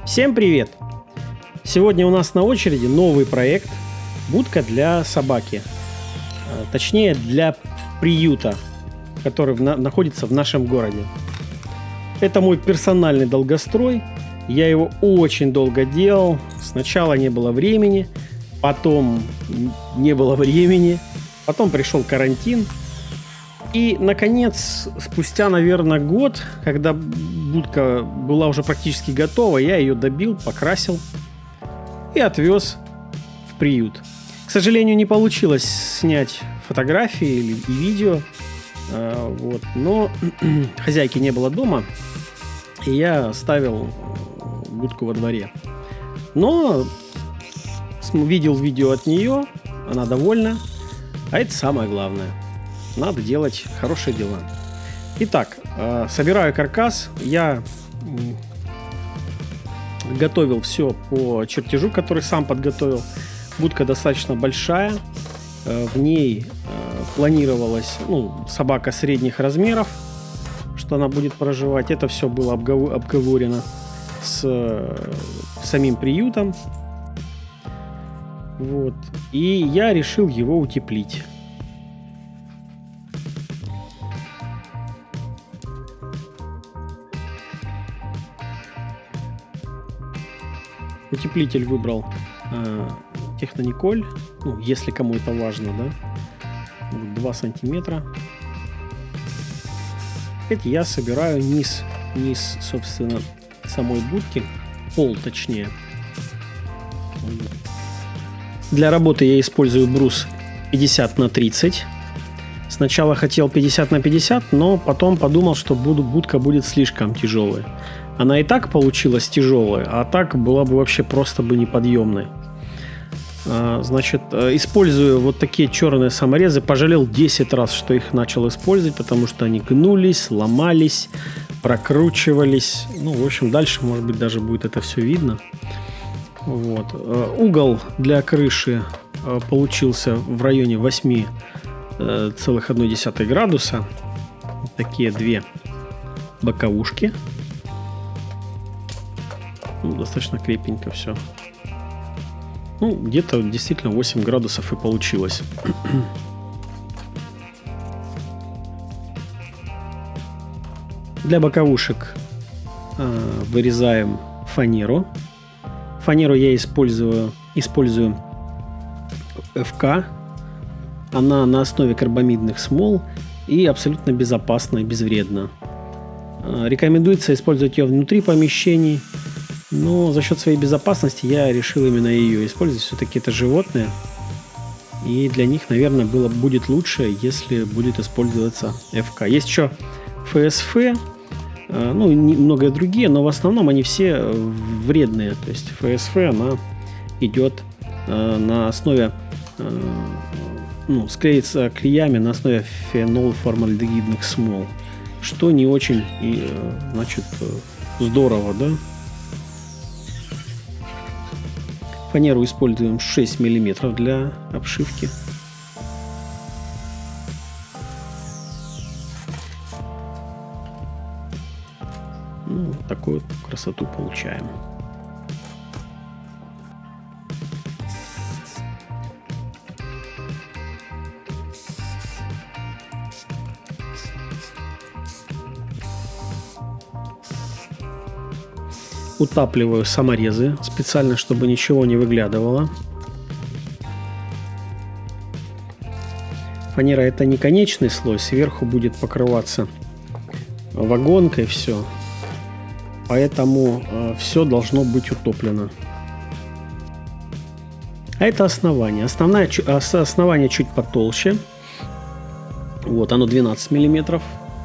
Всем привет! Сегодня у нас на очереди новый проект «Будка для собаки». Точнее, для приюта, который находится в нашем городе. Это мой персональный долгострой. Я его очень долго делал. Сначала не было времени, потом не было времени, потом пришел карантин. И, наконец, спустя, наверное, год, когда будка была уже практически готова, я ее добил, покрасил и отвез в приют. К сожалению, не получилось снять фотографии и видео, но хозяйки не было дома, и я оставил будку во дворе. Но видел видео от нее, она довольна, а это самое главное. Надо делать хорошие дела. Итак, собираю каркас. Я готовил все по чертежу, который сам подготовил. Будка достаточно большая. В ней планировалась собака средних размеров, что она будет проживать. Это все было обговорено с самим приютом. Вот. И я решил его утеплить. Утеплитель выбрал Технониколь, если кому это важно, да, 2 сантиметра. Это я собираю низ, собственно, самой будки, пол точнее. Для работы я использую брус 50 на 30. Сначала хотел 50 на 50, но потом подумал, что будка будет слишком тяжелая. Она и так получилась тяжелая, а так была бы вообще просто бы неподъемной. Значит, использую вот такие черные саморезы. Пожалел 10 раз, что их начал использовать, потому что они гнулись, ломались, прокручивались. В общем, дальше, может быть, даже будет это все видно. Вот. Угол для крыши получился в районе 8,1 градуса. Такие две боковушки. Достаточно крепенько все. Где-то действительно 8 градусов и получилось. Для боковушек вырезаем фанеру. Фанеру я использую ФК. Она на основе карбамидных смол и абсолютно безопасна и безвредна. Рекомендуется использовать ее внутри помещений. Но за счет своей безопасности я решил именно ее использовать. Все-таки это животные. И для них, наверное, будет лучше, если будет использоваться ФК. Есть еще ФСФ, и многие другие, но в основном они все вредные. То есть ФСФ, она идет на основе, склеится клеями на основе фенолформальдегидных смол. Что не очень, здорово, да? Фанеру используем 6 мм для обшивки. Такую красоту получаем. Утапливаю саморезы специально, чтобы ничего не выглядывало. Фанера — это не конечный слой, сверху будет покрываться вагонкой все. Поэтому все должно быть утоплено. А это основание. Основание чуть потолще. Вот оно 12 мм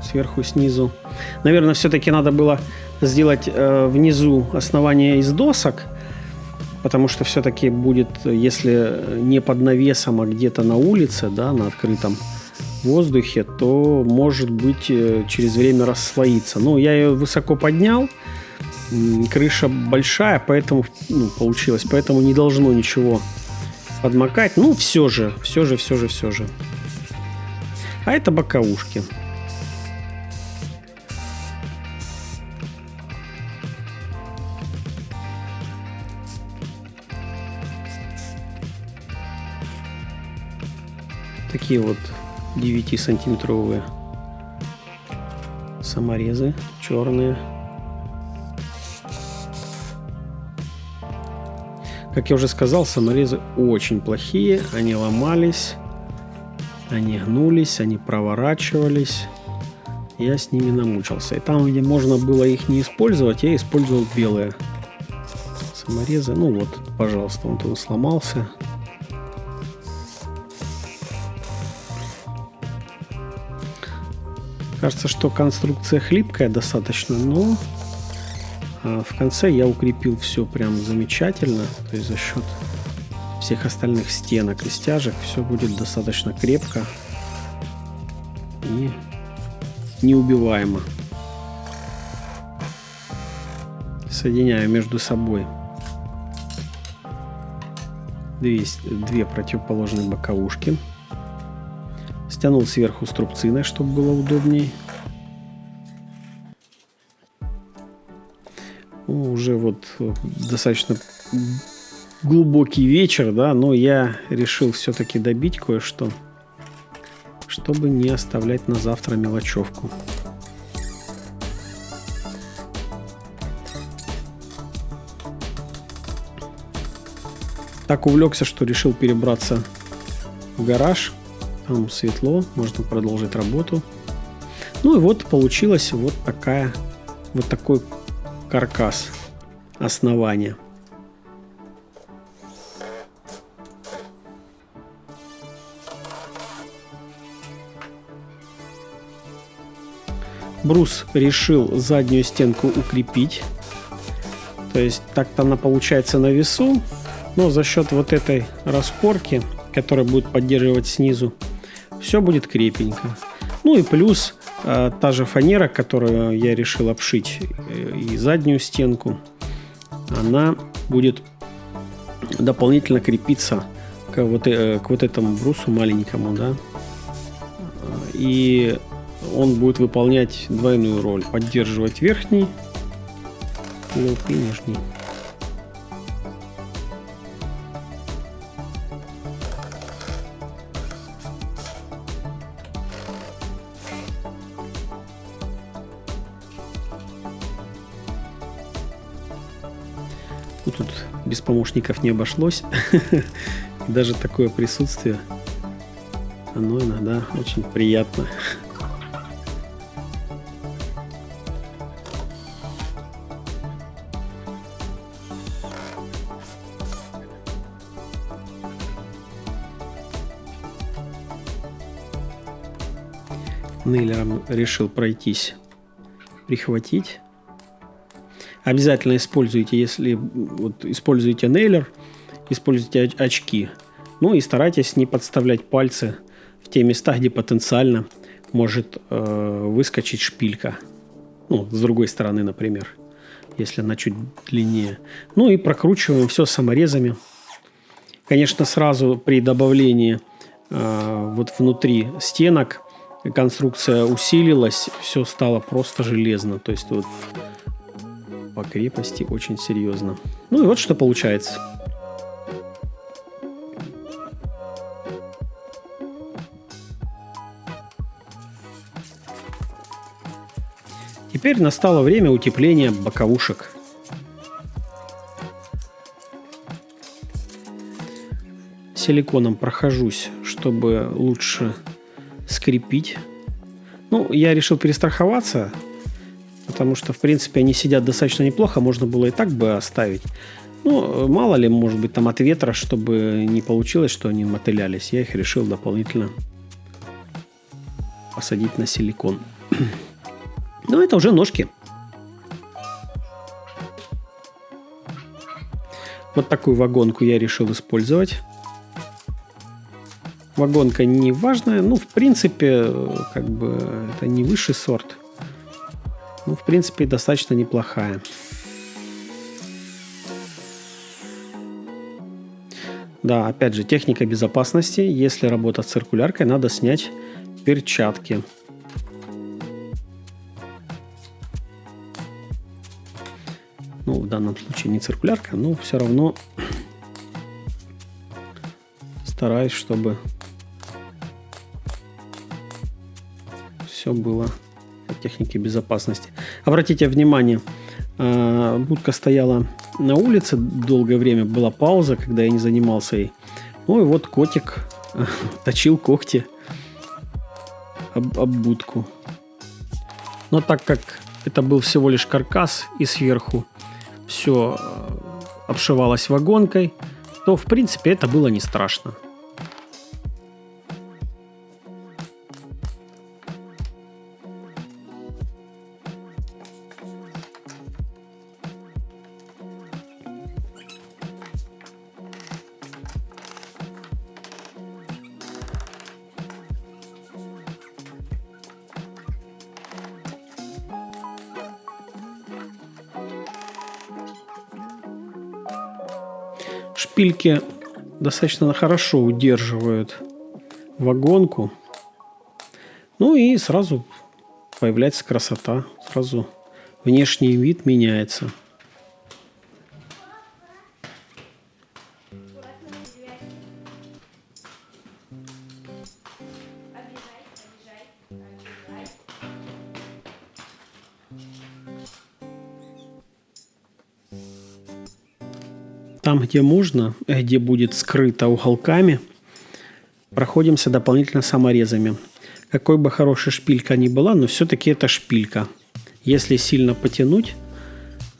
сверху и снизу. Наверное, все-таки надо было сделать внизу основание из досок, потому что все-таки будет, если не под навесом, а где-то на улице, да, на открытом воздухе, то может быть через время расслоиться. Я ее высоко поднял, крыша большая, поэтому получилось, поэтому не должно ничего подмокать. Все же. А это боковушки. Такие вот 9-сантиметровые саморезы черные. Как я уже сказал, саморезы очень плохие. Они ломались, они гнулись, они проворачивались. Я с ними намучился. И там, где можно было их не использовать, я использовал белые саморезы. Ну вот, пожалуйста, он тут сломался. Кажется, что конструкция хлипкая достаточно, но в конце я укрепил все прям замечательно. То есть за счет всех остальных стенок и стяжек все будет достаточно крепко и неубиваемо. Соединяю между собой две противоположные боковушки. Стянул сверху струбциной, чтобы было удобней. Уже вот достаточно глубокий вечер, да, но я решил все-таки добить кое-что, чтобы не оставлять на завтра мелочевку. Так увлекся, что решил перебраться в гараж. Там светло, можно продолжить работу. Ну и вот получилось вот такой каркас основания. Брус решил заднюю стенку укрепить. То есть так-то она получается на весу, но за счет вот этой распорки, которая будет поддерживать снизу, все будет крепенько. Ну и плюс та же фанера, которую я решил обшить и заднюю стенку, она будет дополнительно крепиться к вот этому брусу маленькому, да. И он будет выполнять двойную роль: поддерживать верхний угол и нижний. Тут без помощников не обошлось. Даже такое присутствие, оно иногда очень приятно. Нейлером решил пройтись, прихватить. Обязательно используйте, если вот используете нейлер, используйте очки. Ну и старайтесь не подставлять пальцы в те места, где потенциально может выскочить шпилька. Ну, с другой стороны, например, если она чуть длиннее. Ну и прокручиваем все саморезами. Конечно, сразу при добавлении вот внутри стенок конструкция усилилась, все стало просто железно. То есть вот по крепости очень серьезно. Ну и вот что получается. Теперь настало время утепления боковушек. Силиконом прохожусь, чтобы лучше скрепить. Ну, я решил перестраховаться, потому что, в принципе, они сидят достаточно неплохо. Можно было и так бы оставить. Ну, мало ли, может быть, там от ветра, чтобы не получилось, что они мотылялись. Я их решил дополнительно посадить на силикон. Ну, это уже ножки. Вот такую вагонку я решил использовать. Вагонка не важная. Ну, в принципе, как бы это не высший сорт. Ну, в принципе, достаточно неплохая. Да, опять же, техника безопасности. Если работать с циркуляркой, надо снять перчатки. Ну, в данном случае не циркулярка, но все равно стараюсь, чтобы все было по технике безопасности. Обратите внимание, будка стояла на улице долгое время, была пауза, когда я не занимался ей. Ну и вот котик точил когти об будку. Но так как это был всего лишь каркас и сверху все обшивалось вагонкой, то в принципе это было не страшно. Шпильки достаточно хорошо удерживают вагонку. Ну и сразу появляется красота. Сразу внешний вид меняется. Там, где можно, где будет скрыто уголками, проходимся дополнительно саморезами. Какой бы хорошая шпилька ни была, но все-таки это шпилька. Если сильно потянуть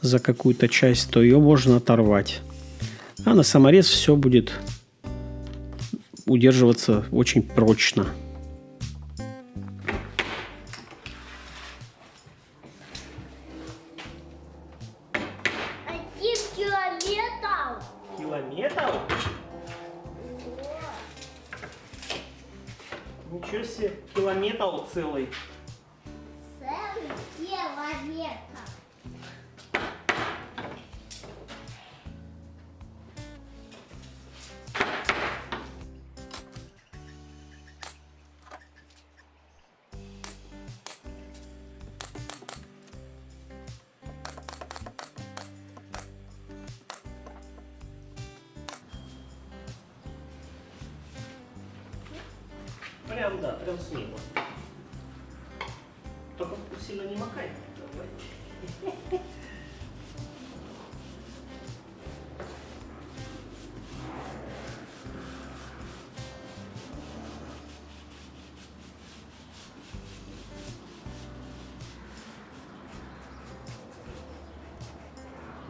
за какую-то часть, то ее можно оторвать. А на саморез все будет удерживаться очень прочно. 1 километр. Километр? Ничего себе, километр целый. Целый километр. Прям, да, прям смело. Только сильно не макай.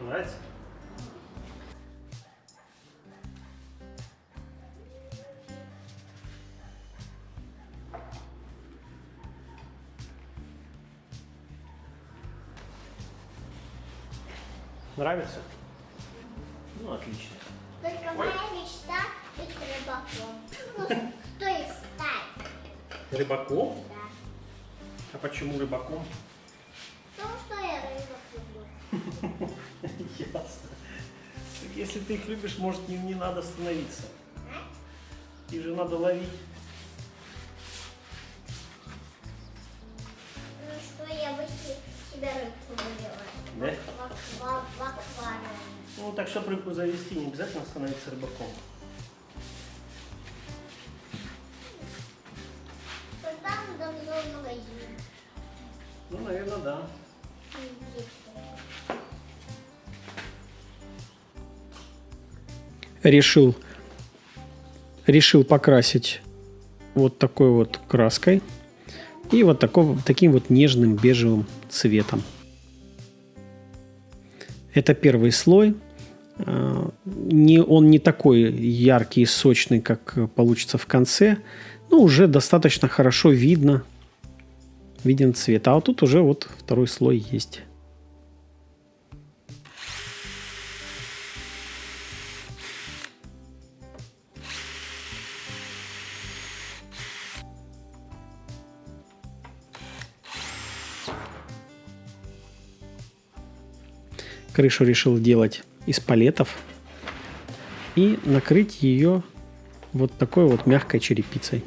Нравится? Нравится? Ну, отлично. Только моя мечта быть рыбаком. Ну, то есть стать. Рыбаком? Да. А почему рыбаком? Потому что я рыбак люблю. Ясно. Так если ты их любишь, может, не надо становиться. А? Их же надо ловить. Ну что, я бы себе рыбку вывела. Да? В аквариуме. Ну, так, чтобы рыбку завести, не обязательно становиться рыбаком. Тогда надо в магазин. Ну, наверное, да. Решил покрасить вот такой вот краской и вот таким вот нежным бежевым цветом. Это первый слой. Он не такой яркий и сочный, как получится в конце, но уже достаточно хорошо виден цвет. А вот тут уже вот второй слой есть. Крышу решил делать из палетов и накрыть ее вот такой вот мягкой черепицей.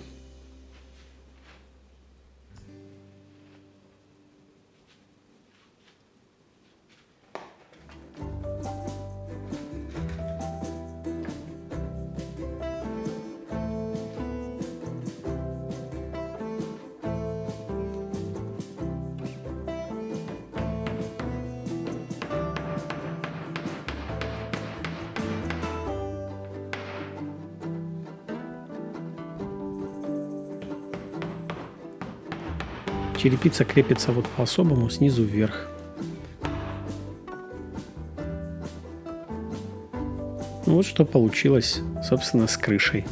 черепица крепится вот по-особому снизу вверх. Ну, вот что получилось, собственно, с крышей.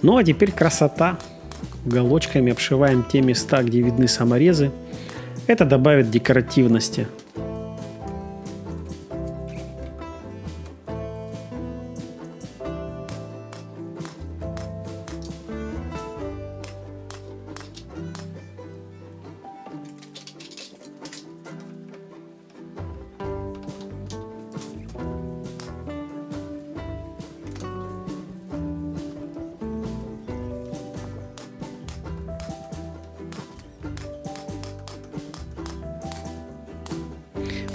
Ну а теперь красота. Уголочками обшиваем те места, где видны саморезы. Это добавит декоративности.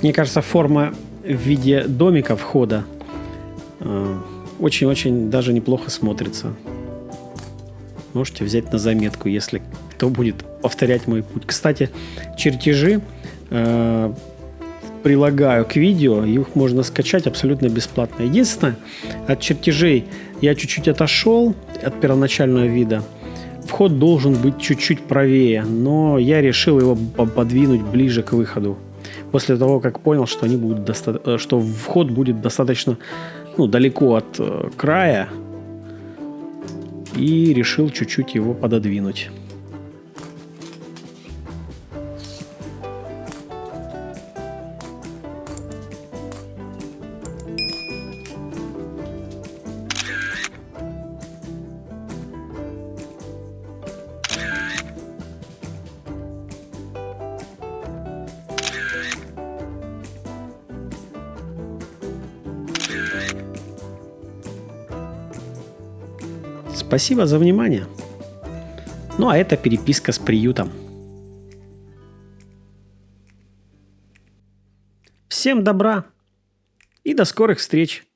Мне кажется, форма в виде домика входа очень-очень даже неплохо смотрится. Можете взять на заметку, если кто будет повторять мой путь. Кстати, чертежи прилагаю к видео, их можно скачать абсолютно бесплатно. Единственное, от чертежей я чуть-чуть отошел от первоначального вида. Вход должен быть чуть-чуть правее, но я решил его подвинуть ближе к выходу. После того, как понял, что они будут что вход будет достаточно далеко от края, и решил чуть-чуть его пододвинуть. Спасибо за внимание. Ну а это переписка с приютом. Всем добра и до скорых встреч!